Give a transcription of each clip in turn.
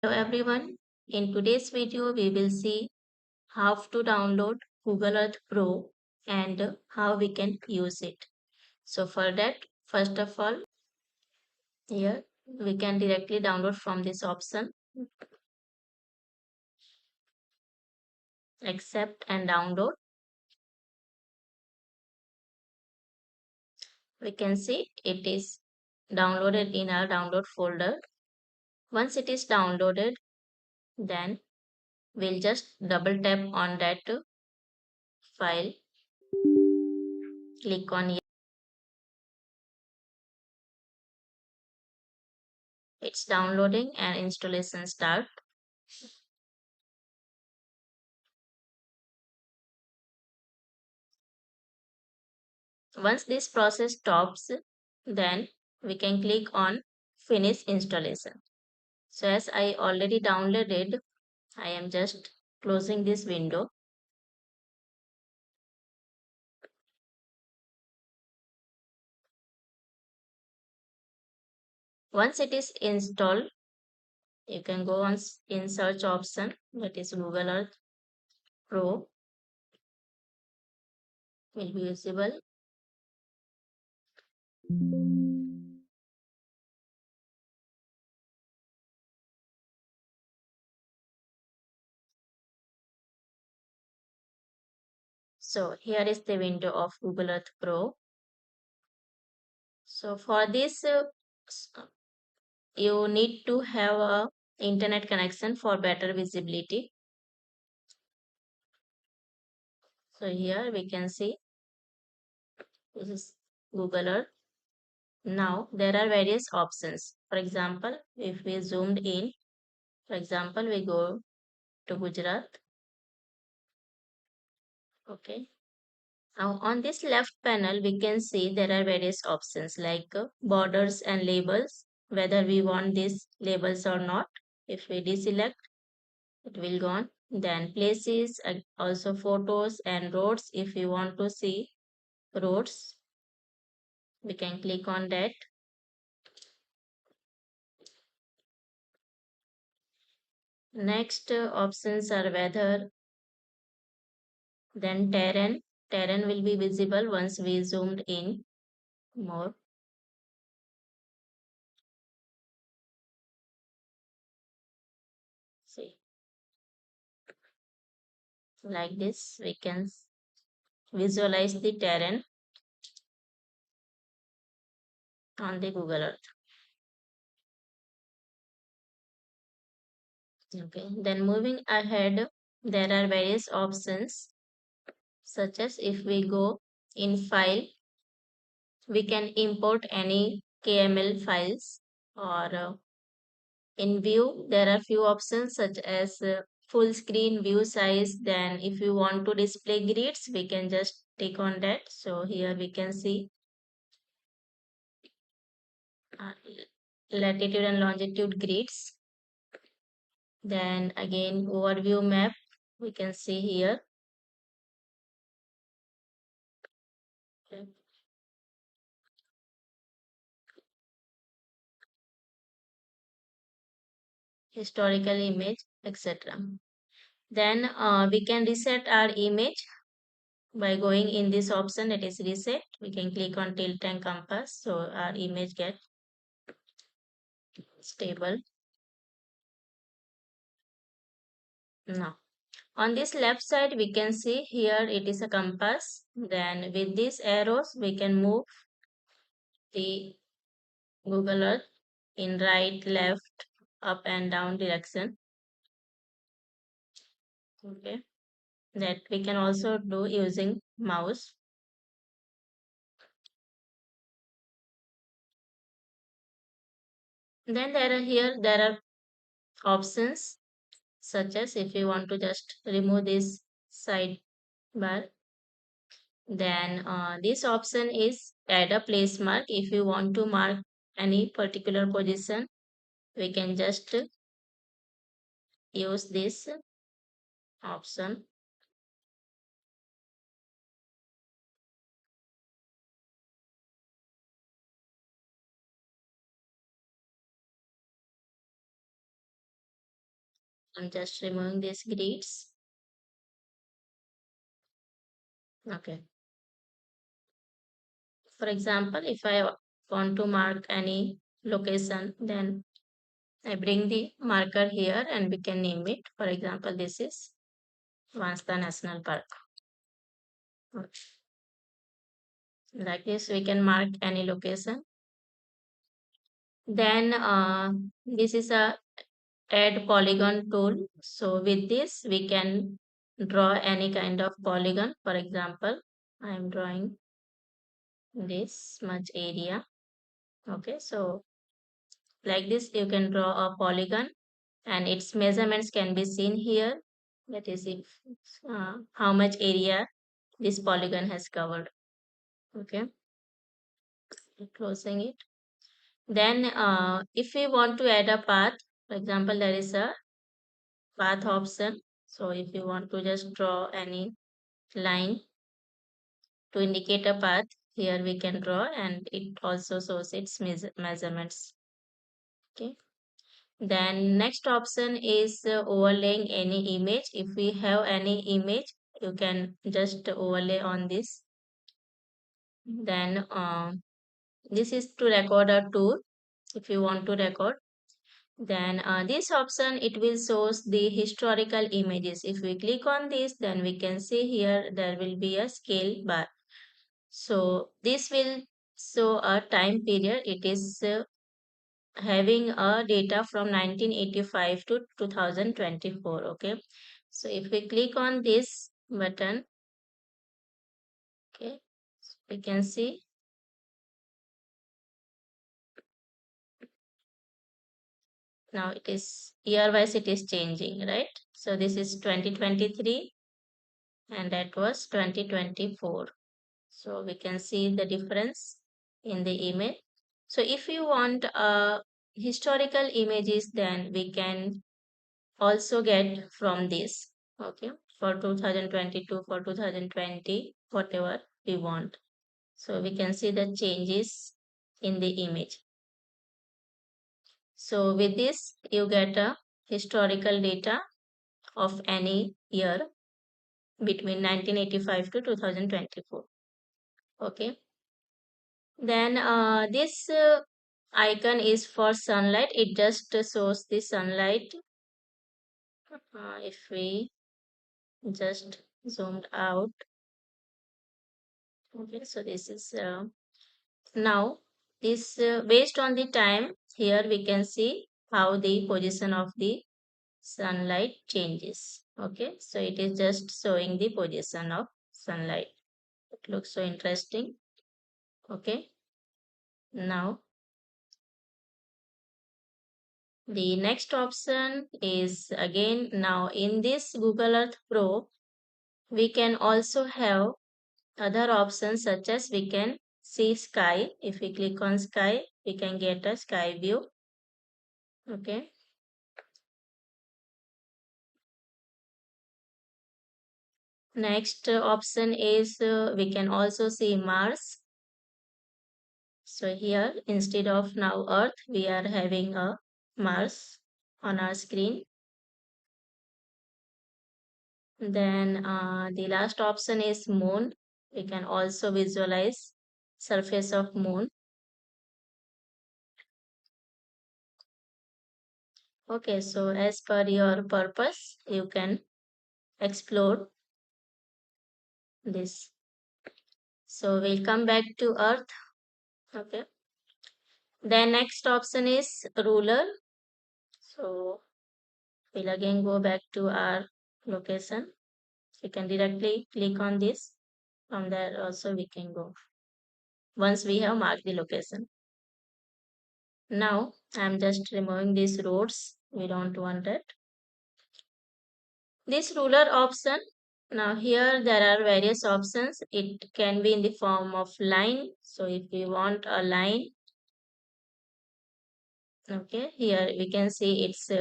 Hello everyone. In today's video, we will see how to download Google Earth Pro and how we can use it. So for that, first of all, here we can directly download from this option, accept and download. We can see it is downloaded in our download folder. Once it is downloaded, then we'll just double tap on that file, click on it. It's downloading and installation start. Once this process stops, then we can click on finish installation. So as I already downloaded, I am just closing this window. Once it is installed, you can go on in search option, that is Google Earth Pro will be visible. So here is the window of Google Earth Pro. So for this, you need to have a internet connection for better visibility. So here we can see this is Google Earth. Now there are various options. For example, if we zoomed in, for example, we go to Gujarat. Okay. Now on this left panel, we can see there are various options like borders and labels, whether we want these labels or not. If we deselect, it will go on. Then places, also photos and roads. If we want to see roads, we can click on that. Next options are weather, then terrain. Terrain will be visible once we zoomed in more. See, like this, we can visualize the terrain on the Google Earth. Okay, then moving ahead, there are various options such as if we go in file, we can import any KML files or in view, there are few options such as full screen view size. Then if you want to display grids, we can just click on that. So here we can see uh, latitude and longitude grids. Then again overview map we can see here. Okay. Historical image, etc. Then we can reset our image by going in this option, that is reset. We can click on tilt and compass, so our image get stable. Now on this left side, we can see here it is a compass. Then with these arrows, we can move the Google Earth in right, left, up and down direction. Okay. That we can also do using mouse. Then there are options such as if you want to just remove this sidebar. Then this option is add a place mark. If you want to mark any particular position, we can just use this option. I'm just removing these grids. Okay. For example, if I want to mark any location, then I bring the marker here and we can name it. For example, this is Vansta National Park. Like this, we can mark any location. Then this is a add polygon tool. So with this, we can draw any kind of polygon. For example, I am drawing this much area. Okay, so like this, you can draw a polygon and its measurements can be seen here. That is if how much area this polygon has covered. Okay, closing it. Then if we want to add a path, for example, there is a path option. So if you want to just draw any line to indicate a path, here we can draw and it also shows its measurements. Okay. Then next option is overlaying any image. If we have any image, you can just overlay on this. Then this is to record a tour. If you want to record, then this option, it will shows the historical images. If we click on this, then we can see here there will be a scale bar. So this will show a time period. It is having a data from 1985 to 2024. Okay, so if we click on this button, okay, we can see now it is year wise, it is changing, right? So this is 2023 and that was 2024. So we can see the difference in the image. So if you want historical images, then we can also get from this. Okay, for 2022, for 2020, whatever we want. So we can see the changes in the image. So with this, you get a historical data of any year between 1985 to 2024. Okay. Then this icon is for sunlight. It just shows the sunlight. If we just zoomed out. Okay, so this is now this based on the time, here we can see how the position of the sunlight changes. Okay, so it is just showing the position of sunlight. It looks so interesting. Okay, now the next option is again, now in this Google Earth Pro, we can also have other options such as we can see sky. If we click on sky, we can get a sky view. Okay. Next option is we can also see Mars. So here instead of now Earth, we are having a Mars on our screen. Then the last option is Moon. We can also visualize surface of Moon. Okay, so as per your purpose, you can explore this. So we'll come back to Earth. Okay. Then next option is ruler. So we'll again go back to our location. You can directly click on this. From there also we can go once we have marked the location. Now I'm just removing these roads. We don't want it. This ruler option. Now here there are various options. It can be in the form of line. So if we want a line, okay, here we can see its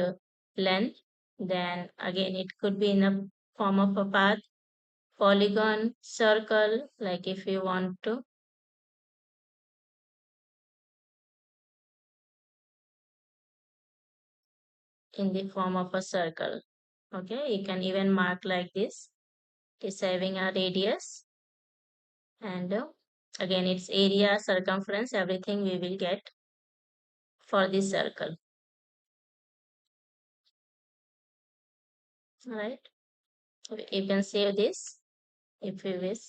length. Then again it could be in a form of a path, polygon, circle, like if you want to. in the form of a circle. Okay, you can even mark like this. It's having a radius, and again its area, circumference, everything we will get for this circle. Right, you can save this if you wish.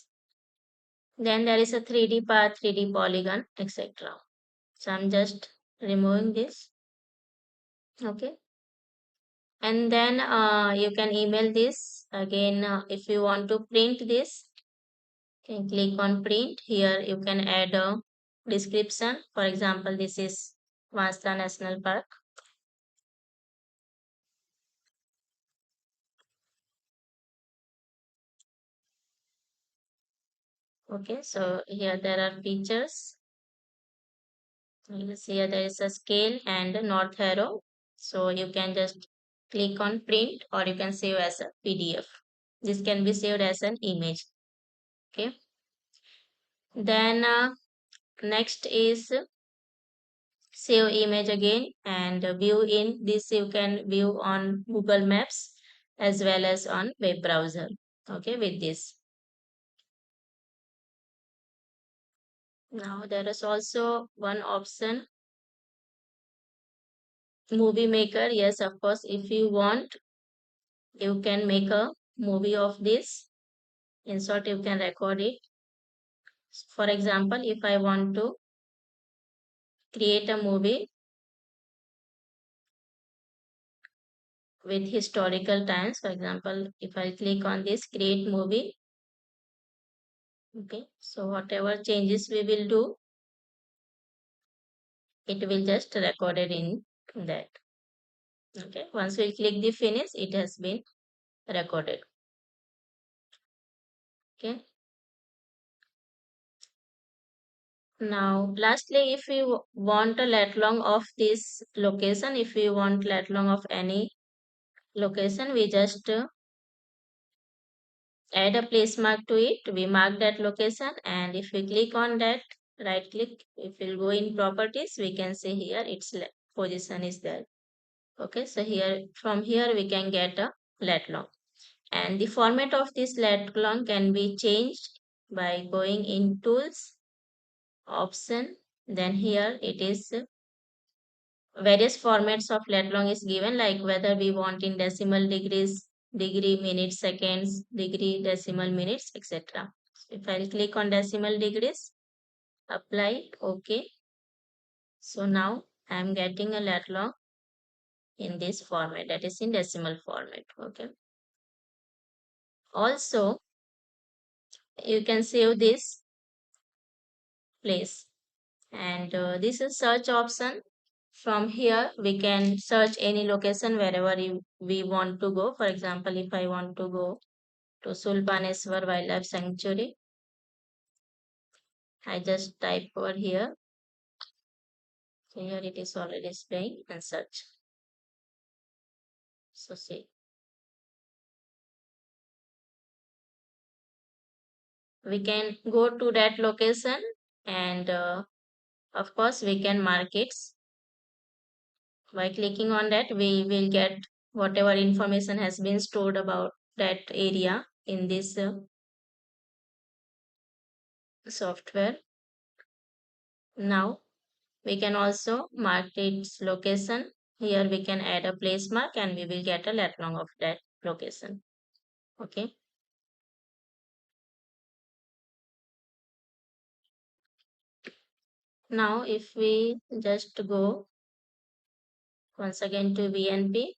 Then there is a 3D path, 3D polygon, etc. So I'm just removing this. Okay, and then you can email this again. If you want to print this, you can click on print. Here you can add a description. For example, this is Vansda National Park. Okay, so here there are features. You see here there is a scale and a north arrow. So you can just click on print or you can save as a PDF. This can be saved as an image. Okay. Then next is save image again and view in this you can view on Google Maps as well as on web browser. Okay, with this. Now there is also one option, movie maker. Yes, of course, if you want, you can make a movie of this. In short, you can record it. For example, if I want to create a movie with historical times, for example, if I click on this create movie, okay, so whatever changes we will do, it will just record it in that. Okay, once we click the finish, it has been recorded. Okay. Now, lastly, if you want a lat long of this location, if you want lat long of any location, we just add a place mark to it. We mark that location, and if we click on that, right click, if we'll go in properties, we can see here its position is there. Okay, so here from here we can get a lat long. And the format of this lat long can be changed by going in tools, option, then here it is various formats of lat long is given, like whether we want in decimal degrees, degree, minutes, seconds, degree, decimal, minutes, etc. If I'll click on decimal degrees, apply, okay. So now I'm getting a lat long in this format, that is in decimal format, okay. Also, you can save this place, and this is search option. From here we can search any location wherever we want to go. For example, if I want to go to Sulbaneswar Wildlife Sanctuary, I just type over here. So here it is already displaying and search. So see, we can go to that location, and of course we can mark it. By clicking on that, we will get whatever information has been stored about that area in this software. Now we can also mark its location. Here we can add a place mark and we will get a lat long of that location. Okay. Now if we just go once again to VNP,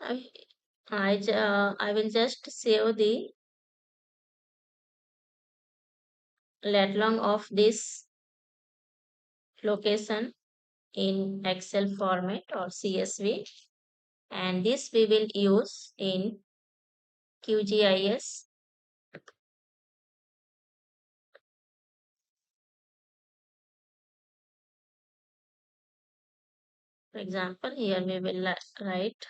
I will just save the lat long of this location in Excel format or CSV, and this we will use in QGIS. For example, here we will write,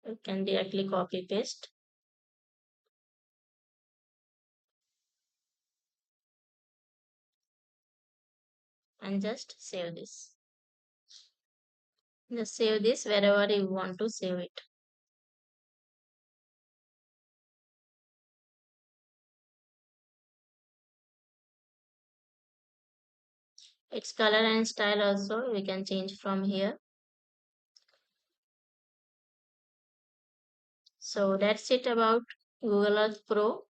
you can directly copy paste. and just save this. Just save this wherever you want to save it. Its color and style also we can change from here. So that's it about Google Earth Pro.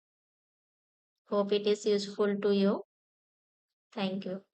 Hope it is useful to you. Thank you.